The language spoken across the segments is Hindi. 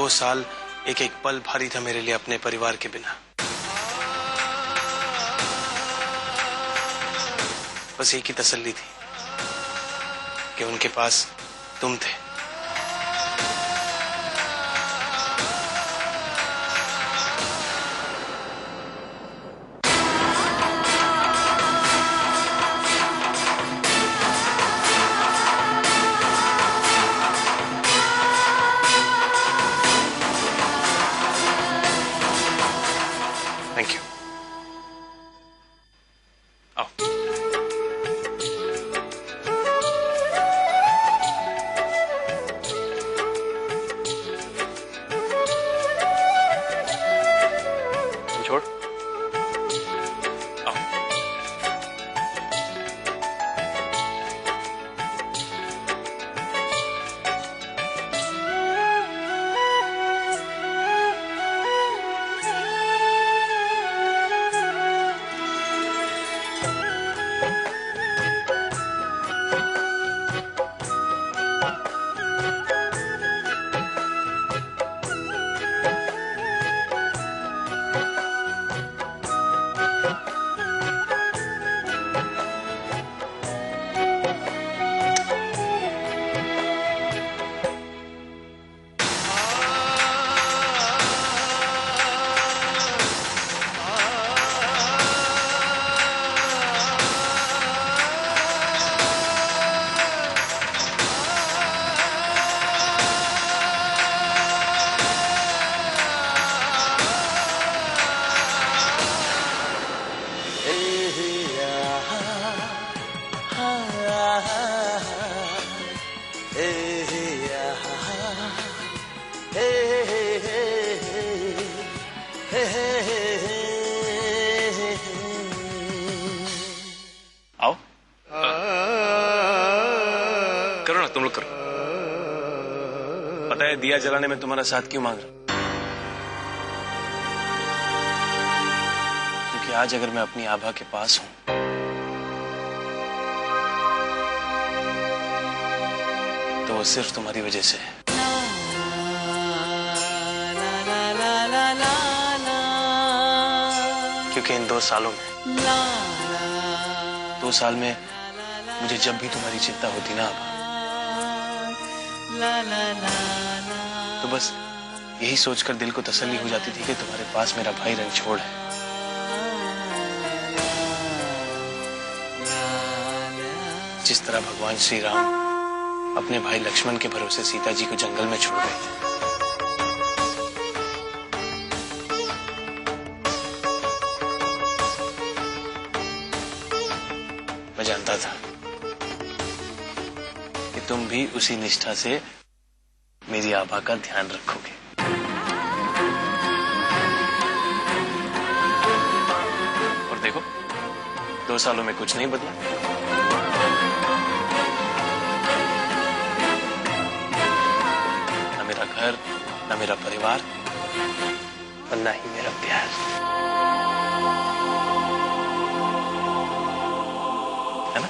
साल एक एक पल भारी था मेरे लिए अपने परिवार के बिना। बस एक ही तसल्ली थी कि उनके पास तुम थे। Thank you. आओ। छोड़। आओ। आओ। करो ना, तुम लोग करो। पता है दिया जलाने में तुम्हारा साथ क्यों मांग रहा? क्योंकि आज अगर मैं अपनी आभा के पास हूं तो वो सिर्फ तुम्हारी वजह से है। क्योंकि इन 2 सालों में 2 साल में मुझे जब भी तुम्हारी चिंता होती ना तो बस यही सोचकर दिल को तसल्ली हो जाती थी कि तुम्हारे पास मेरा भाई रणछोड़ है। जिस तरह भगवान श्री राम अपने भाई लक्ष्मण के भरोसे सीता जी को जंगल में छोड़ गए थे। मैं जानता था कि तुम भी उसी निष्ठा से मेरी आभा का ध्यान रखोगे। और देखो 2 सालों में कुछ नहीं बदला। ना मेरा घर, ना मेरा परिवार और ना ही मेरा प्यार। है ना?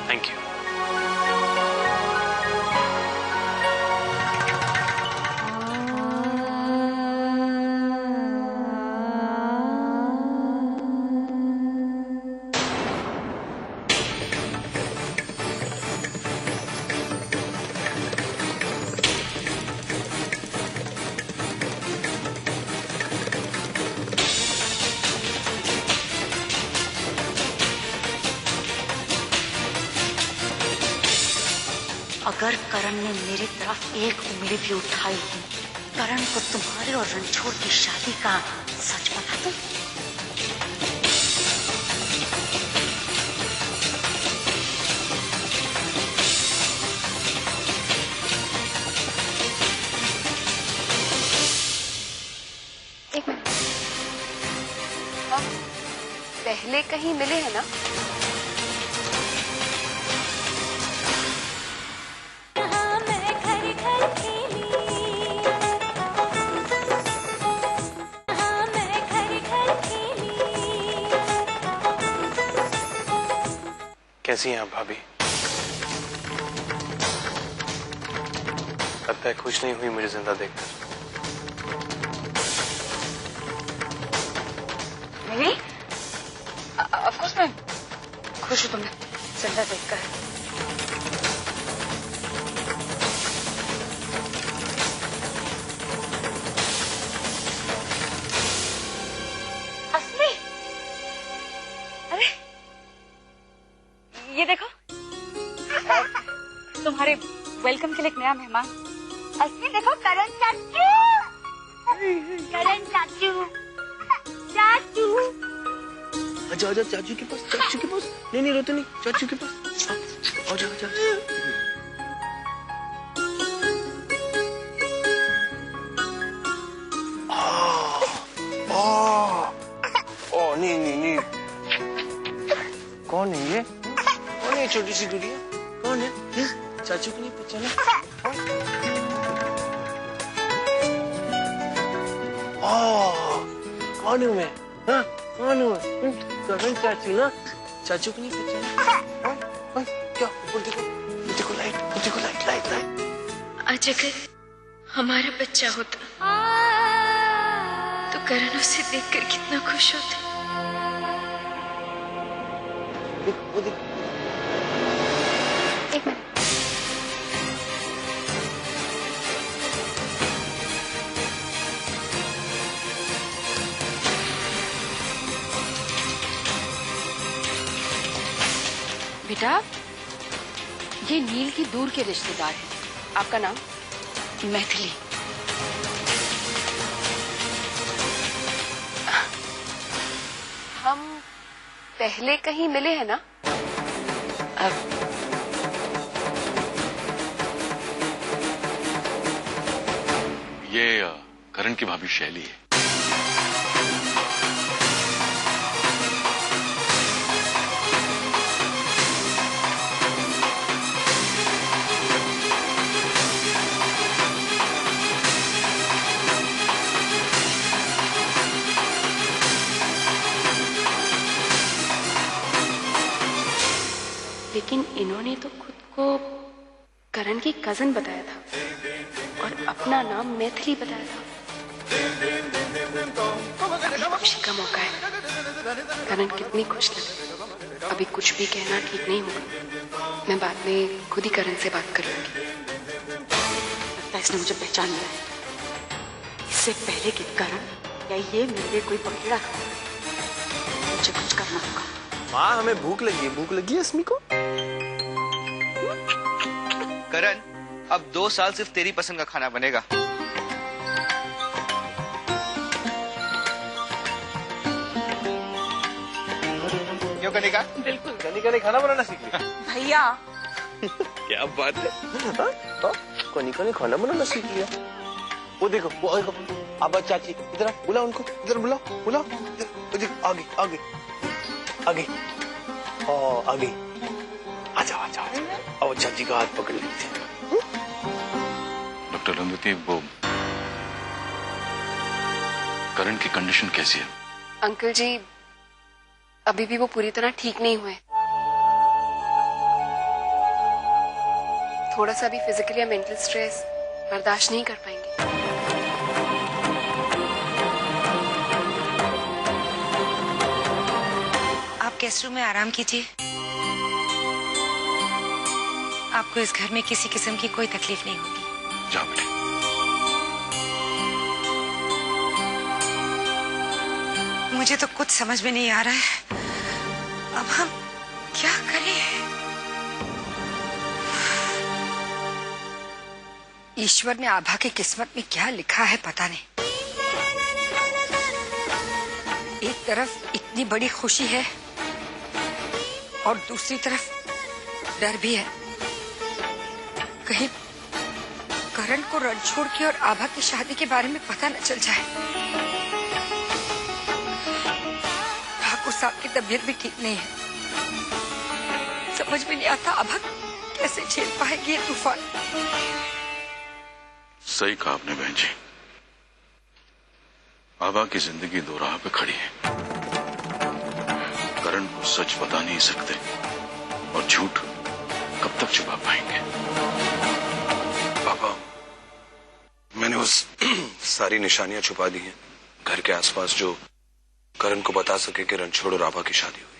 Thank you. अगर करण ने मेरी तरफ एक उंगली भी उठाई करण को तुम्हारे और रणछोड़ की शादी का सच बता दूं? एक मिनट, आप पहले कहीं मिले हैं ना? कैसी हैं आप भाभी? लगता है खुश नहीं हुई मुझे जिंदा देखकर। नहीं, ऑफ कोर्स मैं खुश हूँ तुम्हें जिंदा देखकर। असली, अरे ये देखो, तुम्हारे वेलकम के लिए एक नया मेहमान। असली देखो, करण चाचू, करण चाचू, चाचू। आजा आजा चाचू के पास, चाचू के पास। नहीं नहीं रोते नहीं, चाचू के पास। आजा आजा। ओ नहीं नहीं नहीं। कौन है ये? कौन है छोटी सी गुड़िया? कौन है? चाचू को नहीं पहचाना? कौन हूँ मैं? हाँ कौन हूँ? करण चाचू ना? चाचू को नहीं पहचाना? क्या? ऊपर देखो, देखो लाइट, देखो लाइट, लाइट, लाइट। आज अगर हमारा बच्चा होता तो करण उसे देखकर कितना खुश होता। देखो, देखो। एक मिनट। बेटा, ये नील की दूर के रिश्तेदार हैं। आपका नाम? मैथिली। हम पहले कहीं मिले हैं ना? अब ये करण की भाभी शैली है। लेकिन इन्होंने तो खुद को करण की कजन बताया था और अपना नाम मैथिली बताया था। अभी खुशी का मौका है। करण कितनी खुश लगे। अभी कुछ भी कहना ठीक नहीं होगा। मैं बाद में खुद ही करण से बात कर लूंगी। लगता है इसने मुझे पहचान लिया है। इससे पहले कि करण या ये मेरे कोई पकड़ा, मुझे कुछ करना होगा। माँ हमें भूख लगी है। भूख लगी है अस्मी को? करण, अब 2 साल सिर्फ तेरी पसंद का खाना बनेगा। क्यों कनिका? बिल्कुल। कनिका ने खाना बनाना सीख लिया। भैया क्या बात है? कनिका ने खाना बनाना सीख लिया। वो देखो, वो अब चाची इधर बुलाओ, उनको इधर बुलाओ, बुलाओ इधर, आगे आगे आगे। आगे आ जाओ, आ जाओ, आ जाओ। और चाची का हाथ पकड़ लेते हैं। डॉक्टर रंगवती, वो करण की कंडीशन कैसी है? अंकल जी, अभी भी वो पूरी तरह ठीक नहीं हुए। थोड़ा सा भी फिजिकल या मेंटल स्ट्रेस बर्दाश्त नहीं कर पाएंगे। आप गेस्ट रूम में आराम कीजिए। आपको इस घर में किसी किस्म की कोई तकलीफ नहीं होगी। जाओ बेटे। मुझे तो कुछ समझ में नहीं आ रहा है। अब हम क्या करें? ईश्वर ने आभा की किस्मत में क्या लिखा है पता नहीं। एक तरफ इतनी बड़ी खुशी है और दूसरी तरफ डर भी है। कहीं करण को रणछोड़ की और आभा की शादी के बारे में पता न चल जाए। ठाकुर साहब की तबीयत भी ठीक नहीं है। समझ में नहीं आता आभा कैसे झेल पाएगी ये तूफान। सही कहा आपने बहन जी। आभा की जिंदगी दो राह पे खड़ी है। करण को सच बता नहीं सकते और झूठ कब तक छुपा पाएंगे? पापा, मैंने उस सारी निशानियां छुपा दी हैं घर के आसपास जो करण को बता सके कि रणछोड़ और आभा की शादी हुई है।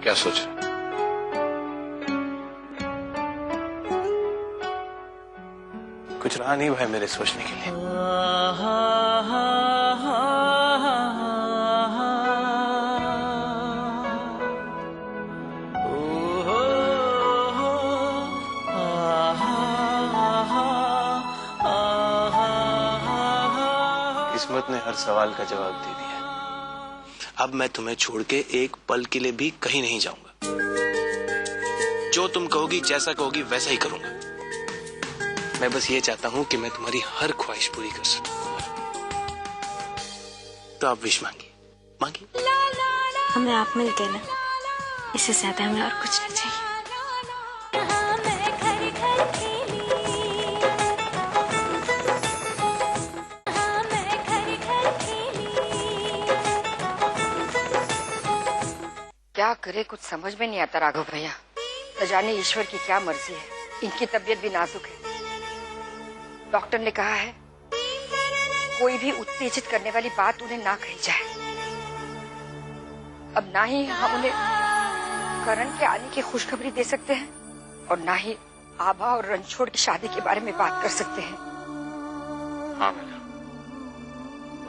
क्या सोच रहे? कुछ रहा नहीं भाई मेरे सोचने के लिए। किस्मत ने हर सवाल का जवाब दे दिया। अब मैं तुम्हें छोड़ के एक पल के लिए भी कहीं नहीं जाऊंगा। जो तुम कहोगी, जैसा कहोगी वैसा ही करूंगा। मैं बस ये चाहता हूं कि मैं तुम्हारी हर ख्वाहिश पूरी कर सकूं। तो आप विश मांगिए, मांगिए। हमें आप मिल गए ना, इससे ज्यादा हमें और कुछ नहीं चाहिए। क्या करे कुछ समझ में नहीं आता राघव भैया। न जाने ईश्वर की क्या मर्जी है। इनकी तबीयत भी नाजुक है। डॉक्टर ने कहा है कोई भी उत्तेजित करने वाली बात उन्हें ना कही जाए। अब ना ही हम उन्हें करण के आने की खुशखबरी दे सकते हैं और ना ही आभा और रणछोड़ की शादी के बारे में बात कर सकते हैं। हाँ बेटा,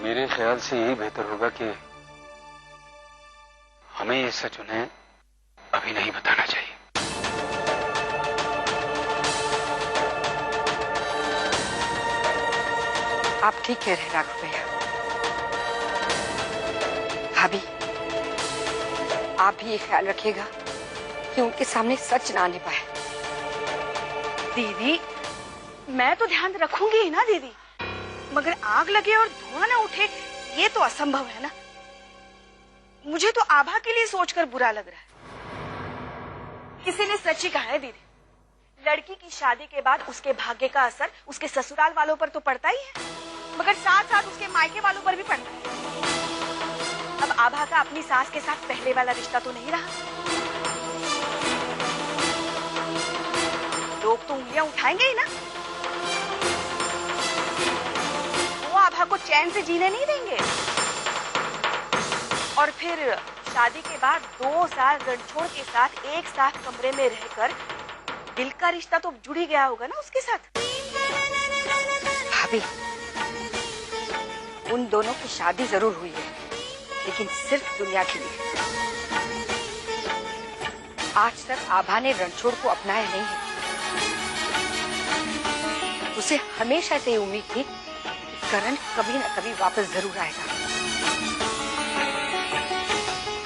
मेरे ख्याल से यही बेहतर होगा कि हमें ये सच उन्हें अभी नहीं बताना चाहिए। आप ठीक कह रहे हैं राघव भैया। भाभी, आप भी ये ख्याल रखिएगा कि उनके सामने सच ना आने पाए। दीदी, मैं तो ध्यान रखूंगी ही ना दीदी, मगर आग लगे और धुआं ना उठे ये तो असंभव है ना। मुझे तो आभा के लिए सोचकर बुरा लग रहा है। किसी ने सच ही कहा है दीदी, लड़की की शादी के बाद उसके भाग्य का असर उसके ससुराल वालों पर तो पड़ता ही है, मगर साथ साथ उसके मायके वालों पर भी पड़ता है। अब आभा का अपनी सास के साथ पहले वाला रिश्ता तो नहीं रहा। लोग तो उंगलियां उठाएंगे ही ना। वो आभा को चैन से जीने नहीं देंगे। और फिर शादी के बाद 2 साल रणछोड़ के साथ एक साथ कमरे में रहकर दिल का रिश्ता तो जुड़ ही गया होगा ना उसके साथ। भाभी, उन दोनों की शादी जरूर हुई है, लेकिन सिर्फ दुनिया के लिए। आज तक आभा ने रणछोड़ को अपनाया नहीं है। उसे हमेशा से उम्मीद थी कि करण कभी न कभी वापस जरूर आएगा।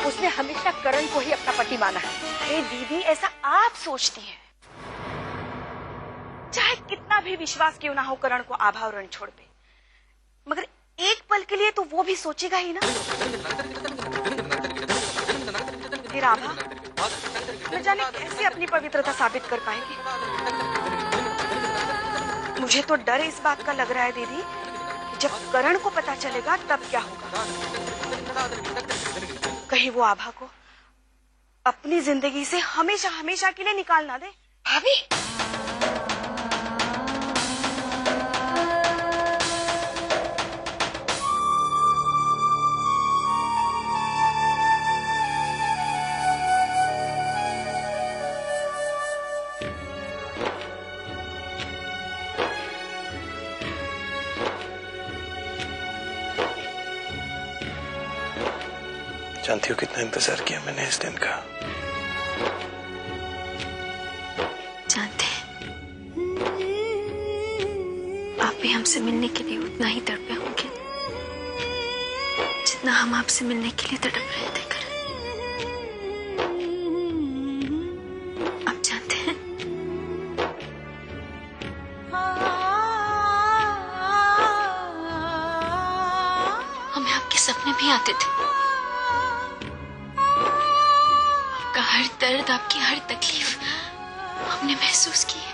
उसने हमेशा करण को ही अपना पति माना है। अरे दीदी, ऐसा आप सोचती हैं। चाहे कितना भी विश्वास क्यों ना हो करण को आभा और रणछोड़ पे, मगर एक पल के लिए तो वो भी सोचेगा ही ना। फिर आभा न जाने कैसे अपनी पवित्रता साबित कर पाएगी। मुझे तो डर इस बात का लग रहा है दीदी कि जब करण को पता चलेगा तब क्या होगा। कहीं वो आभा को अपनी जिंदगी से हमेशा हमेशा के लिए निकाल ना दे। भाभी, जानती हो कितना इंतजार किया मैंने इस दिन का। जानते हैं, आप भी हमसे मिलने के लिए उतना ही तड़पे होंगे जितना हम आपसे मिलने के लिए तड़प रहे थे। आप जानते हैं, भी आते थे। आपका हर दर्द, आपकी हर तकलीफ हमने महसूस की है।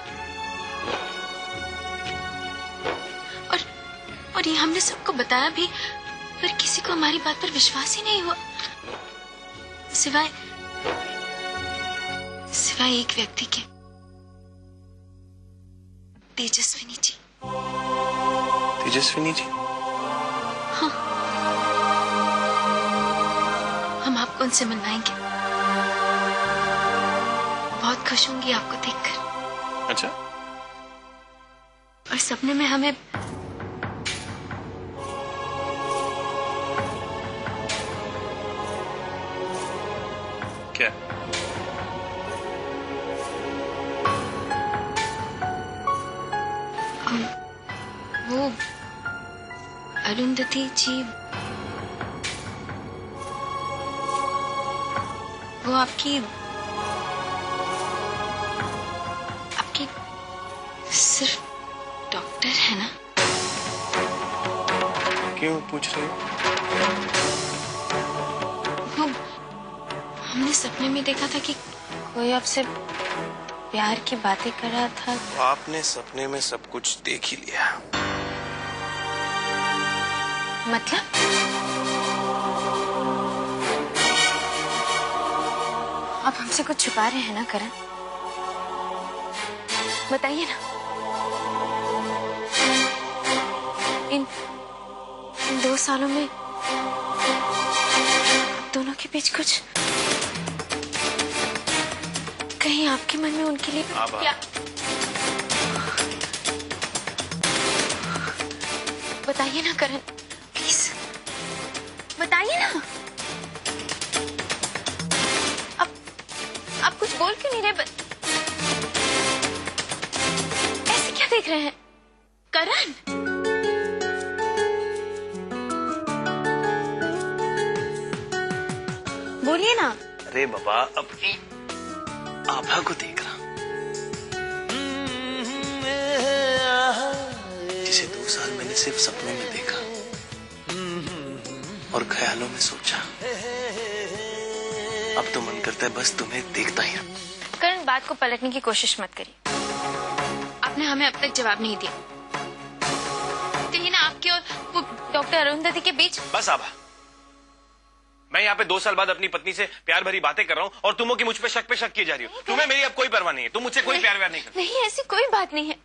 और ये हमने सबको बताया भी, पर किसी को हमारी बात पर विश्वास ही नहीं हुआ, सिवाय एक व्यक्ति के, तेजस्विनी जी। तेजस्विनी जी? हाँ, हम आपको उनसे मिलवाएंगे। बहुत खुश होंगी आपको देखकर। अच्छा। और सपने में हमें क्या? वो अरुंधति जी, वो आपकी सिर्फ डॉक्टर है ना? क्यों पूछ रहे हो? वो हमने सपने में देखा था कि कोई आपसे प्यार की बातें कर रहा था। आपने सपने में सब कुछ देख ही लिया। मतलब? आप हमसे कुछ छुपा रहे हैं ना करण? बताइए ना। इन 2 सालों में दोनों के बीच कुछ, कहीं आपके मन में उनके लिए क्या? बताइए ना करण, प्लीज बताइए ना। आप कुछ बोल क्यों नहीं रहे? ऐसे क्या देख रहे हैं करण? बोलिए ना। अरे बाबा, अपनी आभा को देख रहा, जिसे 2 साल मैंने सिर्फ सपनों में देखा और ख्यालों में सोचा। अब तो मन करता है बस तुम्हें देखता ही रहूं। करण, बात को पलटने की कोशिश मत करिए। आपने हमें अब तक जवाब नहीं दिया। कहीं ना आपके और वो डॉक्टर अरुंधति के बीच। बस आभा, मैं यहाँ पे 2 साल बाद अपनी पत्नी से प्यार भरी बातें कर रहा हूँ और तुम हो कि मुझ पे शक किए जा रही हो। तुम्हें मेरी अब कोई परवाह नहीं है। तुम मुझसे कोई प्यार नहीं करती। नहीं, ऐसी कोई बात नहीं है।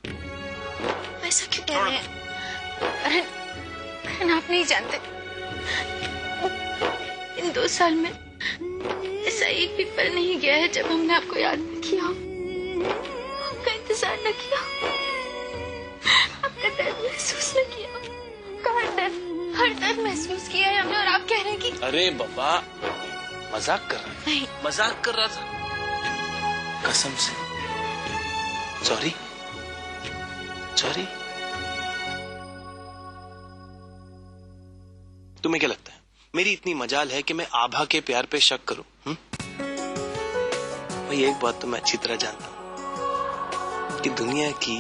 ऐसा क्यों कह रहे हैं? करण, आप नहीं जानते, इन 2 साल में ऐसा एक भी पल नहीं गया है जब हमने आपको याद न किया, आपका इंतजार न किया, आपका दर्द महसूस न किया। हर दर्द महसूस किया है हमने। और आप कह रहे हैं कि अरे बाबा, मजाक कर रहा था। नहीं, मजाक कर रहा था, कसम से। सॉरी। तुम्हें क्या लगता है मेरी इतनी मजाल है कि मैं आभा के प्यार पे शक करूं? भाई, एक बात तो मैं अच्छी तरह जानता हूं कि दुनिया की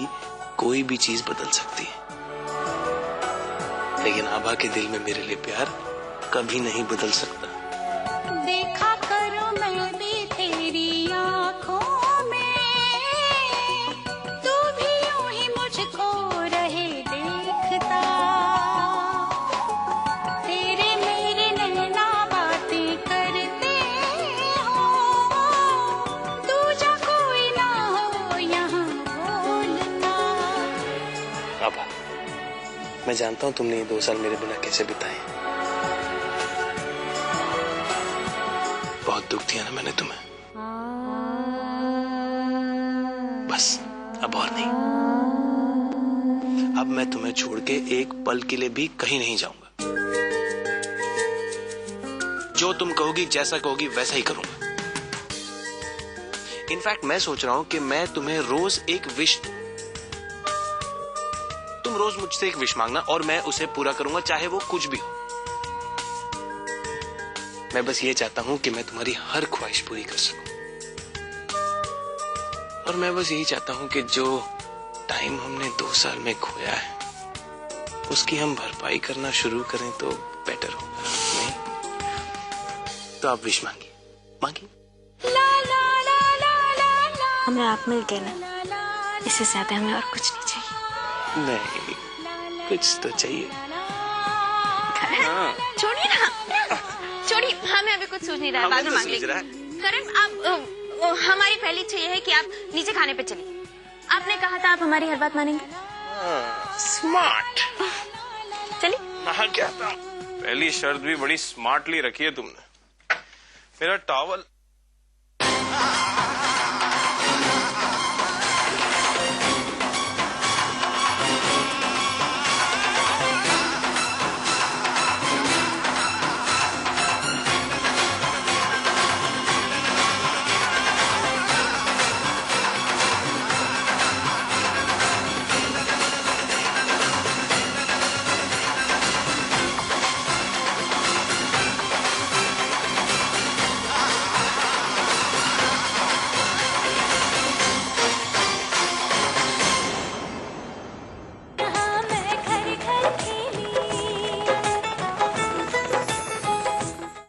कोई भी चीज बदल सकती है, लेकिन आभा के दिल में मेरे लिए प्यार कभी नहीं बदल सकता। देखा करो मैं भी तेरी आँखों में, तू भी यूं ही मुझको रहे देखता। तेरे मेरे नैना बातें करते हो, दूजा कोई ना हो यहाँ बोलना। आभा, मैं जानता हूँ तुमने ये 2 साल मेरे बिना कैसे बिताए। बहुत दुख दिया ना मैंने तुम्हें। बस अब और नहीं। अब मैं तुम्हें छोड़ के एक पल के लिए भी कहीं नहीं जाऊंगा। जो तुम कहोगी, जैसा कहोगी वैसा ही करूंगा। इनफैक्ट मैं सोच रहा हूं कि मैं तुम्हें रोज एक विश दूं। तुम रोज मुझसे एक विश मांगना और मैं उसे पूरा करूंगा, चाहे वो कुछ भी हो। मैं बस ये चाहता हूं कि मैं तुम्हारी हर ख्वाहिश पूरी कर सकूं। और मैं बस यही चाहता हूं कि जो टाइम हमने 2 साल में खोया है, उसकी हम भरपाई करना शुरू करें तो बेटर होगा, नहीं? तो आप विश मांगिए, मांगिए। हमें आप मिल गए ना, इससे ज्यादा हमें और कुछ नहीं चाहिए। नहीं, कुछ तो चाहिए। छोड़िए ना, छोड़िए, हमें अभी कुछ सूझ नहीं रहा है, बाद में मांग लेंगे। करण, आप हमारी पहली इच्छा ये है कि आप नीचे खाने पे चलिए। आपने कहा था आप हमारी हर बात मानेंगे। स्मार्ट। चलिए। हाँ, क्या था? पहली शर्त भी बड़ी स्मार्टली रखी है तुमने। मेरा टॉवल